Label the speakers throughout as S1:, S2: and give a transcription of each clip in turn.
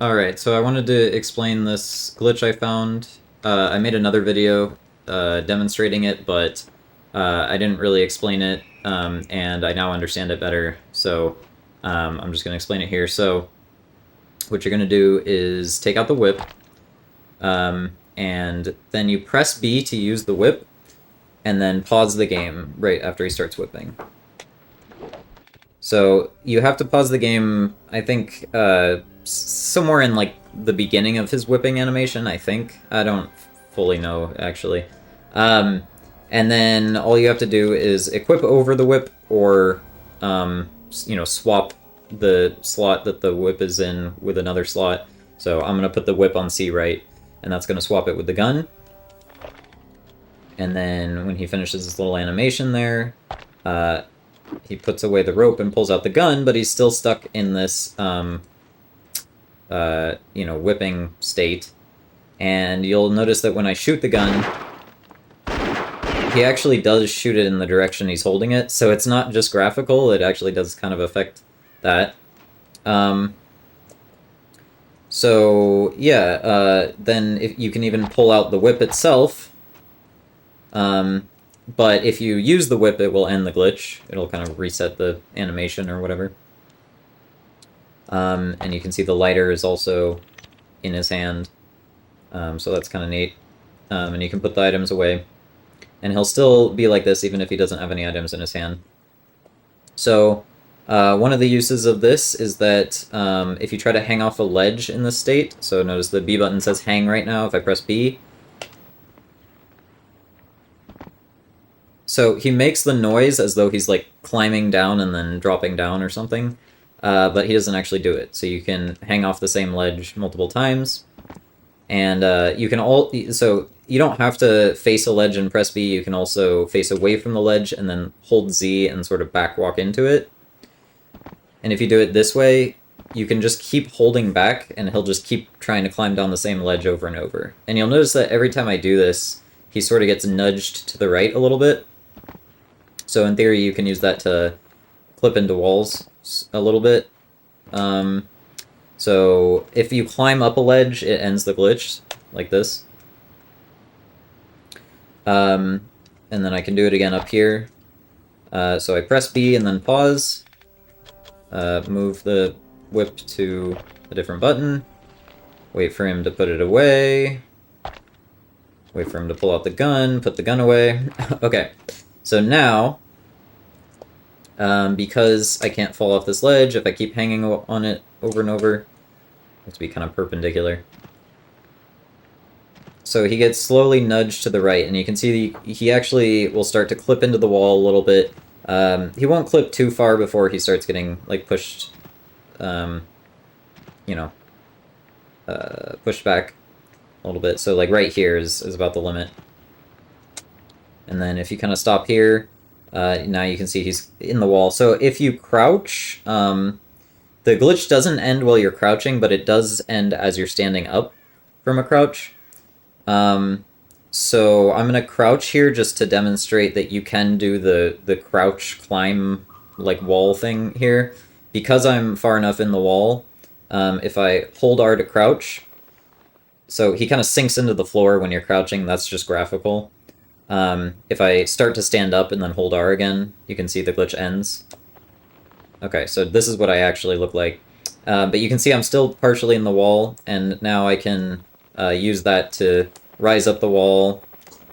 S1: Alright, so I wanted to explain this glitch I found. I made another video demonstrating it, but I didn't really explain it, and I now understand it better, so I'm just going to explain it here. So what you're going to do is take out the whip, and then you press B to use the whip, and then pause the game right after he starts whipping. So you have to pause the game, I think, somewhere in like the beginning of his whipping animation, I think. I don't fully know, actually. And then all you have to do is equip over the whip or, swap the slot that the whip is in with another slot. So I'm going to put the whip on C right, and that's going to swap it with the gun. And then when he finishes his little animation there, he puts away the rope and pulls out the gun, but he's still stuck in this, whipping state. And you'll notice that when I shoot the gun, he actually does shoot it in the direction he's holding it, so it's not just graphical, it actually does kind of affect that. Then if you can even pull out the whip itself, but if you use the whip, it will end the glitch. It'll kind of reset the animation or whatever. And you can see the lighter is also in his hand, so that's kind of neat. And you can put the items away. And he'll still be like this even if he doesn't have any items in his hand. So, one of the uses of this is that if you try to hang off a ledge in this state, so notice the B button says hang right now if I press B. So he makes the noise as though he's like climbing down and then dropping down or something, but he doesn't actually do it. So you can hang off the same ledge multiple times, and so you don't have to face a ledge and press B. You can also face away from the ledge and then hold Z and sort of back walk into it. And if you do it this way, you can just keep holding back, and he'll just keep trying to climb down the same ledge over and over. And you'll notice that every time I do this, he sort of gets nudged to the right a little bit. So in theory, you can use that to clip into walls a little bit. So if you climb up a ledge, it ends the glitch, like this. And then I can do it again up here. So I press B and then pause. Move the whip to a different button. Wait for him to put it away. Wait for him to pull out the gun, put the gun away. Okay, so now, because I can't fall off this ledge, if I keep hanging on it over and over, it has to be kind of perpendicular. So he gets slowly nudged to the right, and you can see he actually will start to clip into the wall a little bit. He won't clip too far before he starts getting, like, pushed, pushed back a little bit. So, like, right here is about the limit. And then if you kind of stop here, now you can see he's in the wall. So if you crouch, the glitch doesn't end while you're crouching, but it does end as you're standing up from a crouch. So I'm going to crouch here just to demonstrate that you can do the crouch climb, like, wall thing here. Because I'm far enough in the wall, if I hold R to crouch, so he kind of sinks into the floor when you're crouching, that's just graphical. If I start to stand up and then hold R again, you can see the glitch ends. Okay, so this is what I actually look like. But you can see I'm still partially in the wall, and now I can use that to rise up the wall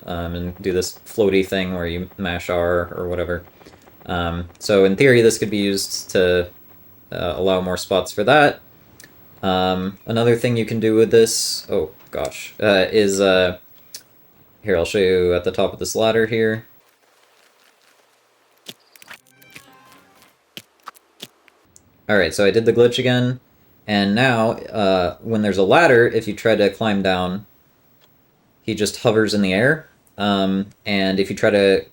S1: and do this floaty thing where you mash R or whatever. So in theory, this could be used to allow more spots for that. Another thing you can do with this, oh gosh, is, here, I'll show you at the top of this ladder here. Alright, so I did the glitch again, and now, when there's a ladder, if you try to climb down, he just hovers in the air, and if you try to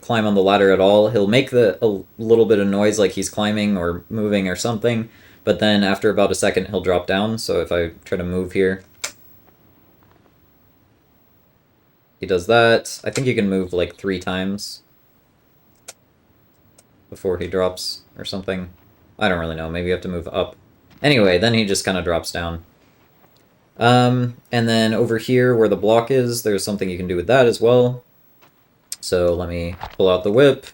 S1: climb on the ladder at all, he'll make a little bit of noise like he's climbing or moving or something, but then after about a second he'll drop down. So if I try to move here, he does that. I think you can move like 3 times before he drops or something. I don't really know, maybe you have to move up. Anyway, then he just kind of drops down. And then over here where the block is, there's something you can do with that as well. So let me pull out the whip,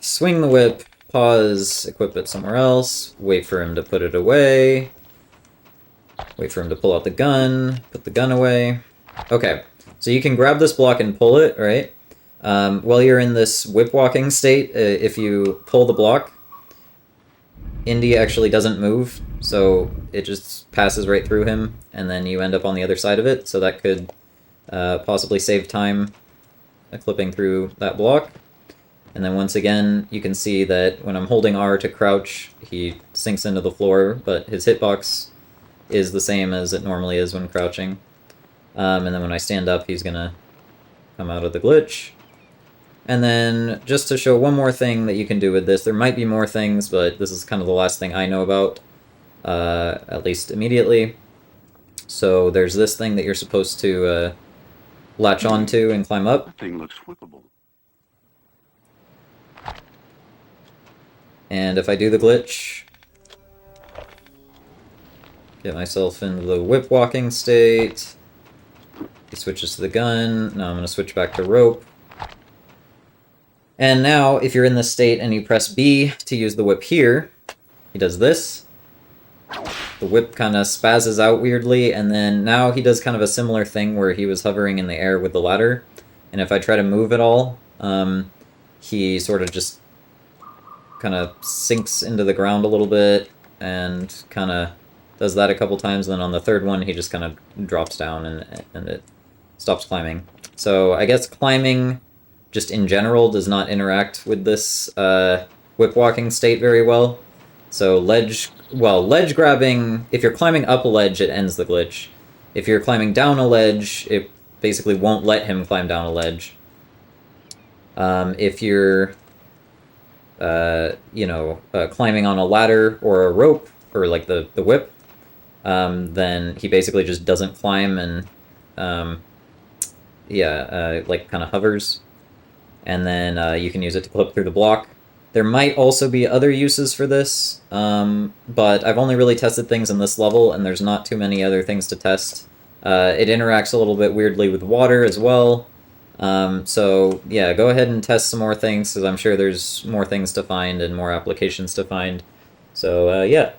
S1: swing the whip, pause, equip it somewhere else, wait for him to put it away, wait for him to pull out the gun, put the gun away. Okay, so you can grab this block and pull it, right? While you're in this whip walking state, if you pull the block, Indy actually doesn't move, so it just passes right through him, and then you end up on the other side of it, so that could possibly save time clipping through that block. And then once again, you can see that when I'm holding R to crouch, he sinks into the floor, but his hitbox is the same as it normally is when crouching. And then when I stand up, he's gonna come out of the glitch. And then, just to show one more thing that you can do with this, there might be more things, but this is kind of the last thing I know about, at least immediately. So there's this thing that you're supposed to latch onto and climb up.
S2: That thing looks flippable.
S1: And if I do the glitch, get myself into the whip walking state, he switches to the gun, now I'm going to switch back to rope. And now, if you're in this state and you press B to use the whip here, he does this. The whip kind of spazzes out weirdly, and then now he does kind of a similar thing where he was hovering in the air with the ladder. And if I try to move at all, he sort of just kind of sinks into the ground a little bit and kind of does that a couple times. And then on the third one, he just kind of drops down and it stops climbing. So I guess climbing just in general does not interact with this whip walking state very well. So ledge grabbing, if you're climbing up a ledge, it ends the glitch. If you're climbing down a ledge, it basically won't let him climb down a ledge. If you're, climbing on a ladder or a rope, or like the whip, then he basically just doesn't climb and, like kind of hovers. And then you can use it to clip through the block. There might also be other uses for this, but I've only really tested things in this level, and there's not too many other things to test. It interacts a little bit weirdly with water as well. So yeah, go ahead and test some more things, because I'm sure there's more things to find and more applications to find. So yeah.